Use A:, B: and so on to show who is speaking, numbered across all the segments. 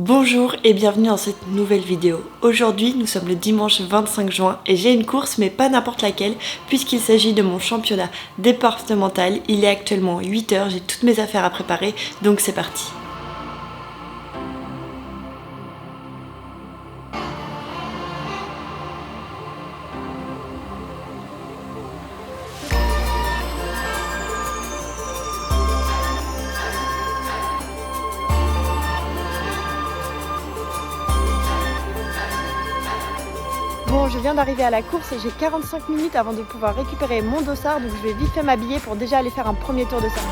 A: Bonjour et bienvenue dans cette nouvelle vidéo. Aujourd'hui nous sommes le dimanche 25 juin et j'ai une course mais pas n'importe laquelle puisqu'il s'agit de mon championnat départemental. Il est actuellement 8h, j'ai toutes mes affaires à préparer donc c'est parti. Bon, je viens d'arriver à la course et j'ai 45 minutes avant de pouvoir récupérer mon dossard, donc je vais vite fait m'habiller pour déjà aller faire un premier tour de cercle.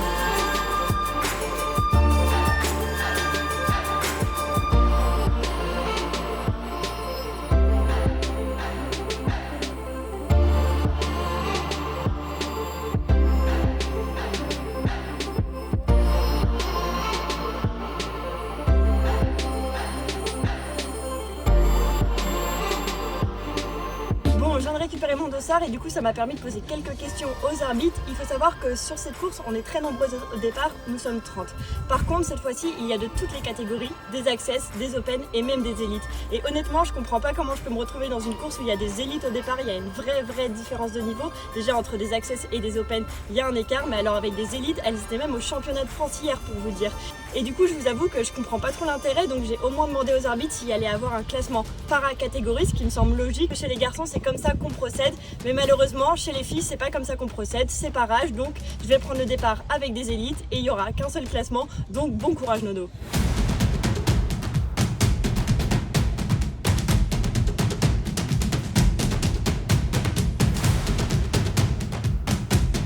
A: Je viens de récupérer mon dossard et du coup ça m'a permis de poser quelques questions aux arbitres. Il faut savoir que sur cette course on est très nombreux au départ, nous sommes 30. Par contre cette fois-ci il y a de toutes les catégories, des access, des open et même des élites. Et honnêtement je comprends pas comment je peux me retrouver dans une course où il y a des élites au départ, il y a une vraie différence de niveau. Déjà entre des access et des open il y a un écart, mais alors avec des élites elles étaient même au championnat de France hier pour vous dire. Et du coup je vous avoue que je comprends pas trop l'intérêt, donc j'ai au moins demandé aux arbitres s'il allait avoir un classement par catégorie, ce qui me semble logique. Chez les garçons c'est comme ça qu'on procède, mais malheureusement chez les filles c'est pas comme ça qu'on procède, c'est par âge, donc je vais prendre le départ avec des élites et il y aura qu'un seul classement, donc bon courage Nono.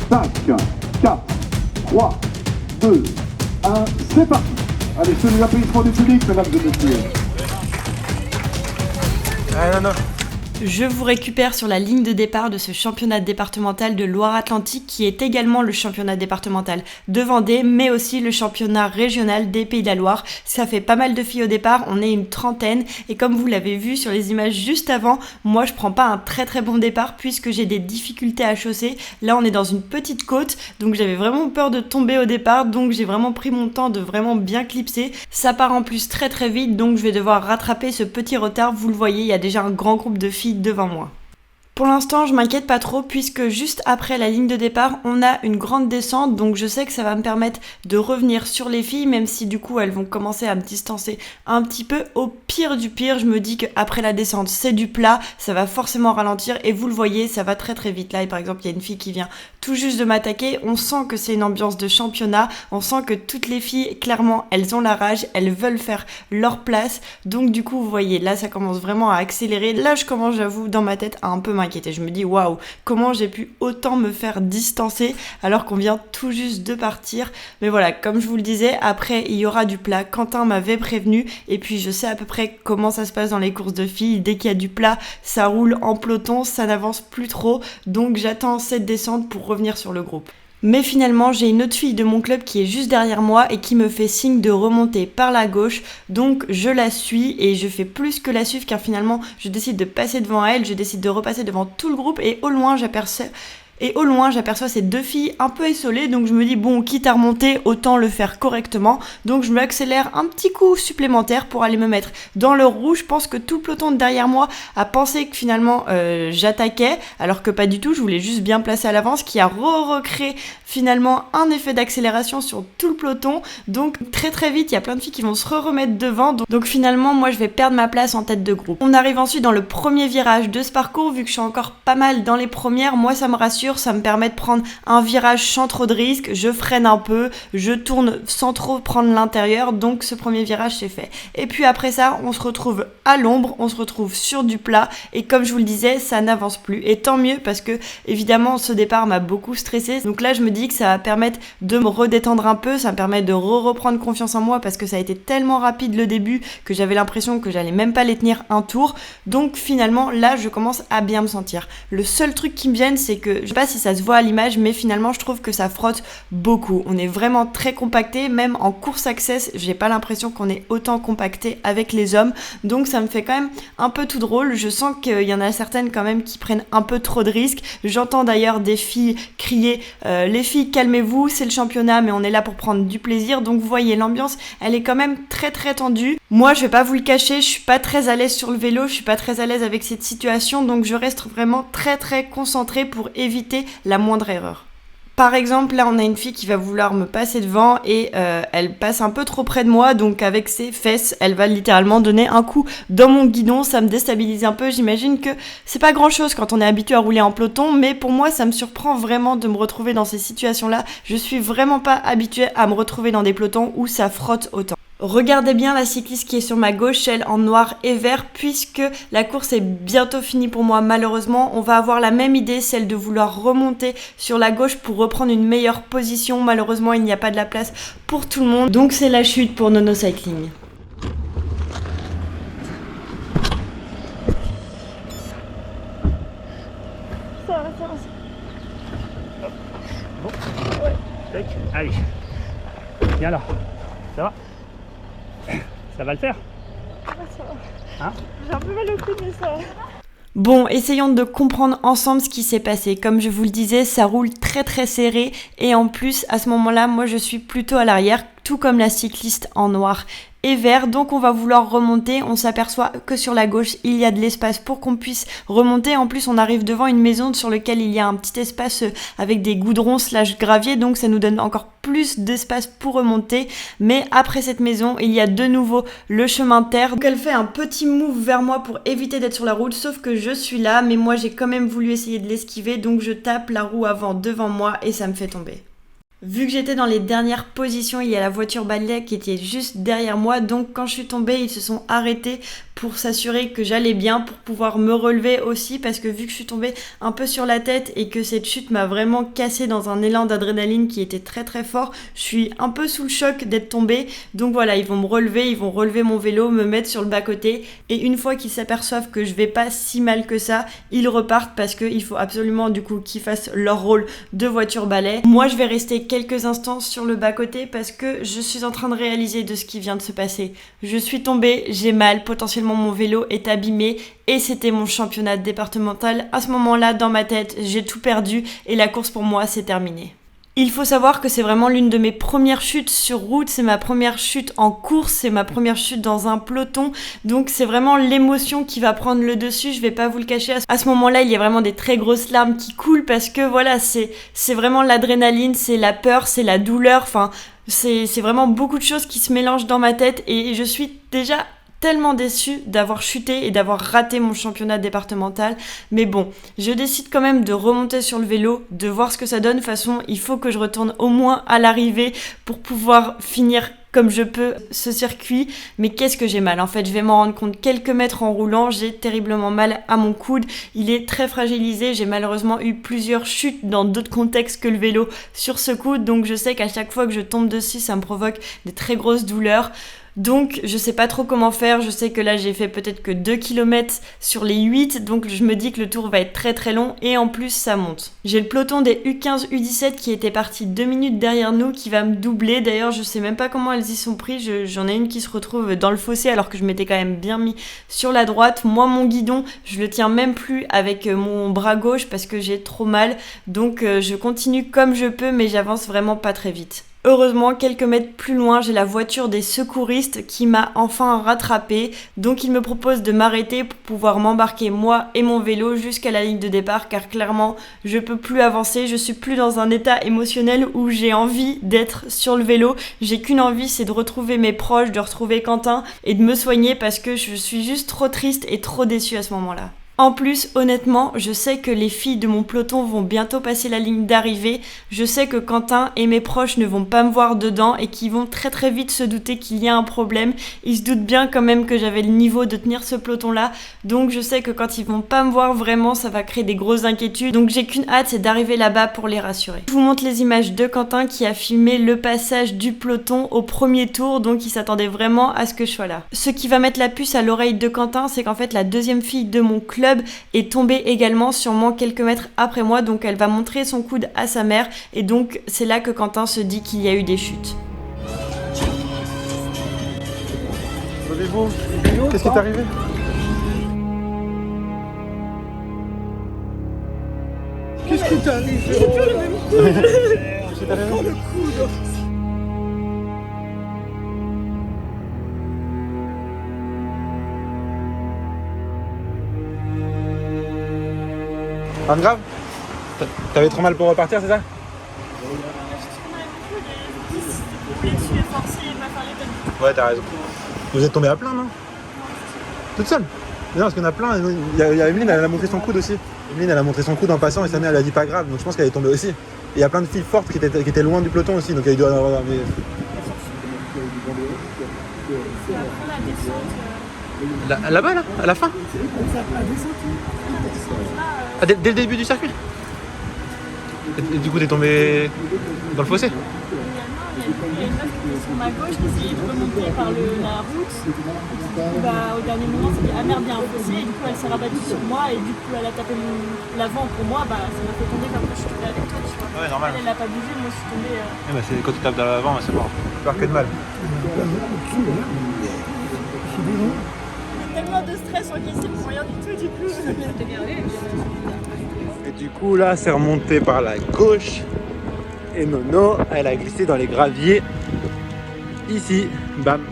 B: Cinq, 4, 3, 2, 1, c'est parti. Allez, je tenez l'applaudissement du public, mesdames et messieurs.
C: Non.
A: Je vous récupère sur la ligne de départ de ce championnat départemental de Loire-Atlantique qui est également le championnat départemental de Vendée, mais aussi le championnat régional des Pays de la Loire. Ça fait pas mal de filles au départ, on est une trentaine et comme vous l'avez vu sur les images juste avant, moi je prends pas un très bon départ puisque j'ai des difficultés à chausser. Là on est dans une petite côte, donc j'avais vraiment peur de tomber au départ, donc j'ai vraiment pris mon temps de vraiment bien clipser. Ça part en plus très vite, donc je vais devoir rattraper ce petit retard. Vous le voyez, il y a déjà un grand groupe de filles devant moi. Pour l'instant, je m'inquiète pas trop puisque juste après la ligne de départ, on a une grande descente, donc je sais que ça va me permettre de revenir sur les filles, même si du coup elles vont commencer à me distancer un petit peu. Au pire du pire, je me dis qu'après la descente, c'est du plat, ça va forcément ralentir et vous le voyez, ça va très vite. Là, par exemple, il y a une fille qui vient tout juste de m'attaquer, on sent que c'est une ambiance de championnat, on sent que toutes les filles, clairement, elles ont la rage, elles veulent faire leur place, donc du coup, vous voyez, là, ça commence vraiment à accélérer. Là, je commence, j'avoue, dans ma tête, à un peu m'inquiéter. Je me dis waouh, comment j'ai pu autant me faire distancer alors qu'on vient tout juste de partir. Mais voilà, comme je vous le disais, après il y aura du plat. Quentin m'avait prévenu et puis je sais à peu près comment ça se passe dans les courses de filles. Dès qu'il y a du plat, ça roule en peloton, ça n'avance plus trop. Donc j'attends cette descente pour revenir sur le groupe. Mais finalement, j'ai une autre fille de mon club qui est juste derrière moi et qui me fait signe de remonter par la gauche. Donc je la suis et je fais plus que la suivre car finalement, je décide de passer devant elle, je décide de repasser devant tout le groupe et au loin, j'aperçois ces deux filles un peu essolées, donc je me dis bon, quitte à remonter, autant le faire correctement. Donc je me accélère un petit coup supplémentaire pour aller me mettre dans le rouge. Je pense que tout le peloton derrière moi a pensé que finalement j'attaquais, alors que pas du tout, je voulais juste bien placer à l'avance, qui a recréé finalement un effet d'accélération sur tout le peloton. Donc très vite, il y a plein de filles qui vont se remettre devant. Donc finalement, moi je vais perdre ma place en tête de groupe. On arrive ensuite dans le premier virage de ce parcours, vu que je suis encore pas mal dans les premières, moi ça me rassure. Ça me permet de prendre un virage sans trop de risques, je freine un peu, je tourne sans trop prendre l'intérieur, donc ce premier virage c'est fait. Et puis après ça, on se retrouve à l'ombre, on se retrouve sur du plat, et comme je vous le disais, ça n'avance plus. Et tant mieux, parce que évidemment ce départ m'a beaucoup stressée, donc là je me dis que ça va permettre de me redétendre un peu, ça me permet de reprendre confiance en moi, parce que ça a été tellement rapide le début, que j'avais l'impression que j'allais même pas les tenir un tour, donc finalement là je commence à bien me sentir. Le seul truc qui me gêne, c'est que je pas si ça se voit à l'image, mais finalement je trouve que ça frotte beaucoup. On est vraiment très compacté, même en course access, j'ai pas l'impression qu'on est autant compacté avec les hommes, donc ça me fait quand même un peu tout drôle. Je sens qu'il y en a certaines quand même qui prennent un peu trop de risques. J'entends d'ailleurs des filles crier les filles calmez-vous, c'est le championnat mais on est là pour prendre du plaisir. Donc vous voyez, l'ambiance elle est quand même très très tendue. Moi je vais pas vous le cacher, je suis pas très à l'aise sur le vélo, je suis pas très à l'aise avec cette situation, donc je reste vraiment très très concentrée pour éviter la moindre erreur. Par exemple, là on a une fille qui va vouloir me passer devant et elle passe un peu trop près de moi, donc avec ses fesses, elle va littéralement donner un coup dans mon guidon. Ça me déstabilise un peu, j'imagine que c'est pas grand chose quand on est habitué à rouler en peloton, mais pour moi ça me surprend vraiment de me retrouver dans ces situations-là. Je suis vraiment pas habituée à me retrouver dans des pelotons où ça frotte autant. Regardez bien la cycliste qui est sur ma gauche, elle en noir et vert, puisque la course est bientôt finie pour moi malheureusement. On va avoir la même idée, celle de vouloir remonter sur la gauche pour reprendre une meilleure position. Malheureusement, il n'y a pas de la place pour tout le monde, donc c'est la chute pour Nono Cycling.
C: Ça va. Bon, ouais, tac, allez. Viens là, ça va? Ça va le faire?
D: Ça va.
C: Hein?
D: J'ai un peu mal au cou, mais ça va.
A: Bon, essayons de comprendre ensemble ce qui s'est passé. Comme je vous le disais, ça roule très très serré et en plus, à ce moment-là, moi je suis plutôt à l'arrière, tout comme la cycliste en noir et vert, donc on va vouloir remonter. On s'aperçoit que sur la gauche il y a de l'espace pour qu'on puisse remonter. En plus on arrive devant une maison sur laquelle il y a un petit espace avec des goudrons / gravier, donc ça nous donne encore plus d'espace pour remonter. Mais après cette maison il y a de nouveau le chemin de terre, donc elle fait un petit move vers moi pour éviter d'être sur la route, sauf que je suis là, mais moi j'ai quand même voulu essayer de l'esquiver, donc je tape la roue avant devant moi et ça me fait tomber. Vu que j'étais dans les dernières positions, il y a la voiture balai qui était juste derrière moi, donc quand je suis tombée, ils se sont arrêtés pour s'assurer que j'allais bien, pour pouvoir me relever aussi, parce que vu que je suis tombée un peu sur la tête et que cette chute m'a vraiment cassée dans un élan d'adrénaline qui était très très fort, je suis un peu sous le choc d'être tombée, donc voilà, ils vont me relever, ils vont relever mon vélo, me mettre sur le bas-côté, et une fois qu'ils s'aperçoivent que je vais pas si mal que ça, ils repartent parce qu'il faut absolument du coup qu'ils fassent leur rôle de voiture balai. Moi je vais rester quelques instants sur le bas-côté parce que je suis en train de réaliser de ce qui vient de se passer. Je suis tombée, j'ai mal, potentiellement mon vélo est abîmé et c'était mon championnat départemental. À ce moment-là, dans ma tête, j'ai tout perdu et la course pour moi, c'est terminé. Il faut savoir que c'est vraiment l'une de mes premières chutes sur route, c'est ma première chute en course, c'est ma première chute dans un peloton, donc c'est vraiment l'émotion qui va prendre le dessus, je vais pas vous le cacher. À ce moment-là, il y a vraiment des très grosses larmes qui coulent parce que voilà, c'est vraiment l'adrénaline, c'est la peur, c'est la douleur, enfin, c'est vraiment beaucoup de choses qui se mélangent dans ma tête et je suis déjà tellement déçue d'avoir chuté et d'avoir raté mon championnat départemental. Mais bon, je décide quand même de remonter sur le vélo, de voir ce que ça donne. De toute façon, il faut que je retourne au moins à l'arrivée pour pouvoir finir comme je peux ce circuit. Mais qu'est-ce que j'ai mal. En fait, je vais m'en rendre compte quelques mètres en roulant. J'ai terriblement mal à mon coude. Il est très fragilisé. J'ai malheureusement eu plusieurs chutes dans d'autres contextes que le vélo sur ce coude. Donc je sais qu'à chaque fois que je tombe dessus, ça me provoque des très grosses douleurs. Donc je sais pas trop comment faire, je sais que là j'ai fait peut-être que 2 km sur les 8, donc je me dis que le tour va être très très long et en plus ça monte. J'ai le peloton des U15, U17 qui était parti 2 minutes derrière nous qui va me doubler, d'ailleurs je sais même pas comment elles y sont prises, j'en ai une qui se retrouve dans le fossé alors que je m'étais quand même bien mis sur la droite. Moi mon guidon je le tiens même plus avec mon bras gauche parce que j'ai trop mal, donc je continue comme je peux mais j'avance vraiment pas très vite. Heureusement, quelques mètres plus loin, j'ai la voiture des secouristes qui m'a enfin rattrapée. Donc ils me proposent de m'arrêter pour pouvoir m'embarquer moi et mon vélo jusqu'à la ligne de départ car clairement, je peux plus avancer. Je suis plus dans un état émotionnel où j'ai envie d'être sur le vélo. J'ai qu'une envie, c'est de retrouver mes proches, de retrouver Quentin et de me soigner parce que je suis juste trop triste et trop déçue à ce moment-là. En plus, honnêtement, je sais que les filles de mon peloton vont bientôt passer la ligne d'arrivée. Je sais que Quentin et mes proches ne vont pas me voir dedans et qu'ils vont très très vite se douter qu'il y a un problème. Ils se doutent bien quand même que j'avais le niveau de tenir ce peloton-là. Donc je sais que quand ils vont pas me voir vraiment, ça va créer des grosses inquiétudes. Donc j'ai qu'une hâte, c'est d'arriver là-bas pour les rassurer. Je vous montre les images de Quentin qui a filmé le passage du peloton au premier tour. Donc il s'attendait vraiment à ce que je sois là. Ce qui va mettre la puce à l'oreille de Quentin, c'est qu'en fait la deuxième fille de mon club club est tombée également sûrement quelques mètres après moi, donc elle va montrer son coude à sa mère et donc c'est là que Quentin se dit qu'il y a eu des chutes.
E: Levez-vous. Qu'est-ce qui est arrivé?
B: Qu'est-ce qui t'arrive?
E: Qu'est-ce qui est arrivé? Rien de grave? T'avais trop mal pour repartir, c'est ça? Ouais, t'as raison. Vous êtes tombé à plein, non? Toute seule? Non, parce qu'il y en a plein. Il y a Emeline, elle a montré son coude aussi. Emeline, elle a montré son coude en passant et sa mère, elle a dit pas grave. Donc je pense qu'elle est tombée aussi. Et il y a plein de filles fortes qui étaient loin du peloton aussi. Donc il doit y avoir des... Là-bas, là? À la fin? Ah, dès le début du circuit? Et du coup, t'es tombé dans le fossé?
D: Il y a une meuf qui était sur ma gauche qui essayait de remonter par la route. Bah, au dernier moment, elle s'est dit ah merde, il y a un fossé. Et du coup, elle s'est rabattue sur moi et du coup, elle a tapé l'avant pour moi. Bah, ça m'a fait tomber comme quand je suis tombée avec toi, tu vois.
E: Ouais, normal.
D: Elle a pas bougé, moi je suis tombée.
E: Ouais, bah, c'est quand tu tapes de l'avant, c'est mort. Peur que de mal.
D: Tellement de stress encaissé pour rien du tout, du coup.
E: Et du coup, là, c'est remonté par la gauche. Et Nono, elle a glissé dans les graviers. Ici, bam.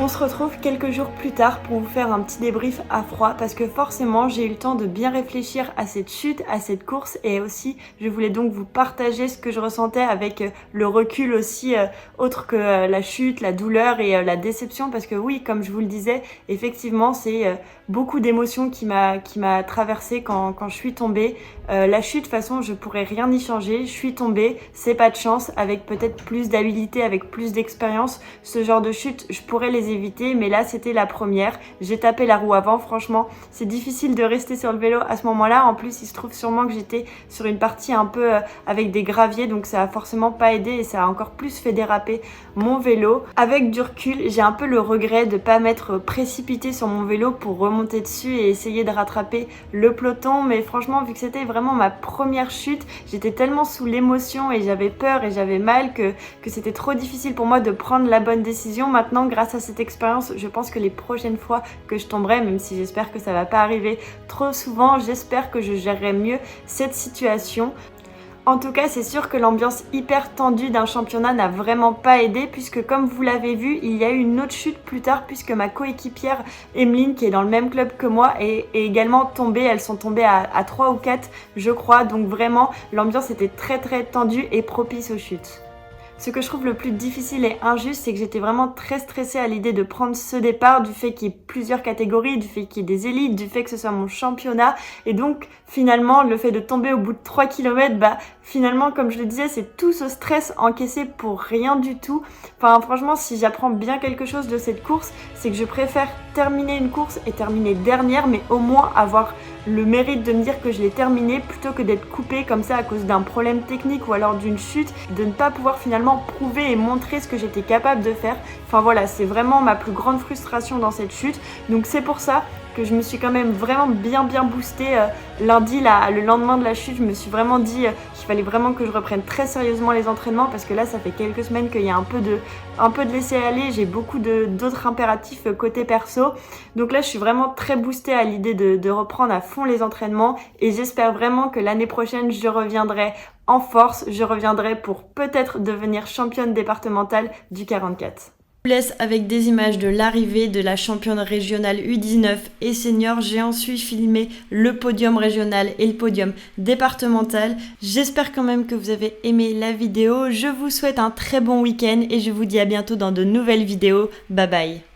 A: On se retrouve quelques jours plus tard pour vous faire un petit débrief à froid parce que forcément j'ai eu le temps de bien réfléchir à cette chute, à cette course et aussi je voulais donc vous partager ce que je ressentais avec le recul aussi autre que la chute, la douleur et la déception parce que oui, comme je vous le disais, effectivement c'est beaucoup d'émotions qui m'a traversée quand je suis tombée. La chute, de toute façon, je pourrais rien y changer. Je suis tombée, c'est pas de chance. Avec peut-être plus d'habilité, avec plus d'expérience, ce genre de chute, je pourrais les éviter. Mais là, c'était la première. J'ai tapé la roue avant. Franchement, c'est difficile de rester sur le vélo à ce moment-là. En plus, il se trouve sûrement que j'étais sur une partie un peu avec des graviers, donc ça a forcément pas aidé et ça a encore plus fait déraper mon vélo. Avec du recul, j'ai un peu le regret de pas m'être précipitée sur mon vélo pour remonter dessus et essayer de rattraper le peloton. Mais franchement, vu que c'était vraiment ma première chute, j'étais tellement sous l'émotion et j'avais peur et j'avais mal que c'était trop difficile pour moi de prendre la bonne décision. Maintenant, grâce à cette expérience, je pense que les prochaines fois que je tomberai, même si j'espère que ça va pas arriver trop souvent, j'espère que je gérerai mieux cette situation. En tout cas, c'est sûr que l'ambiance hyper tendue d'un championnat n'a vraiment pas aidé puisque comme vous l'avez vu, il y a eu une autre chute plus tard puisque ma coéquipière Emeline, qui est dans le même club que moi, est également tombée. Elles sont tombées à 3 ou 4, je crois. Donc vraiment, l'ambiance était très tendue et propice aux chutes. Ce que je trouve le plus difficile et injuste, c'est que j'étais vraiment très stressée à l'idée de prendre ce départ, du fait qu'il y ait plusieurs catégories, du fait qu'il y ait des élites, du fait que ce soit mon championnat. Et donc, finalement, le fait de tomber au bout de 3 km, finalement, comme je le disais, c'est tout ce stress encaissé pour rien du tout. Enfin, franchement, si j'apprends bien quelque chose de cette course, c'est que je préfère terminer une course et terminer dernière, mais au moins avoir le mérite de me dire que je l'ai terminée plutôt que d'être coupée comme ça à cause d'un problème technique ou alors d'une chute, de ne pas pouvoir finalement prouver et montrer ce que j'étais capable de faire. Enfin voilà, c'est vraiment ma plus grande frustration dans cette chute. Donc c'est pour ça que je me suis quand même vraiment bien boostée lundi, le lendemain de la chute. Je me suis vraiment dit qu'il fallait vraiment que je reprenne très sérieusement les entraînements parce que là ça fait quelques semaines qu'il y a un peu de laisser aller. J'ai beaucoup d'autres impératifs côté perso. Donc là je suis vraiment très boostée à l'idée de reprendre à fond les entraînements et j'espère vraiment que l'année prochaine je reviendrai en force. Je reviendrai pour peut-être devenir championne départementale du 44. Je vous laisse avec des images de l'arrivée de la championne régionale U19 et senior. J'ai ensuite filmé le podium régional et le podium départemental. J'espère quand même que vous avez aimé la vidéo. Je vous souhaite un très bon week-end et je vous dis à bientôt dans de nouvelles vidéos. Bye bye.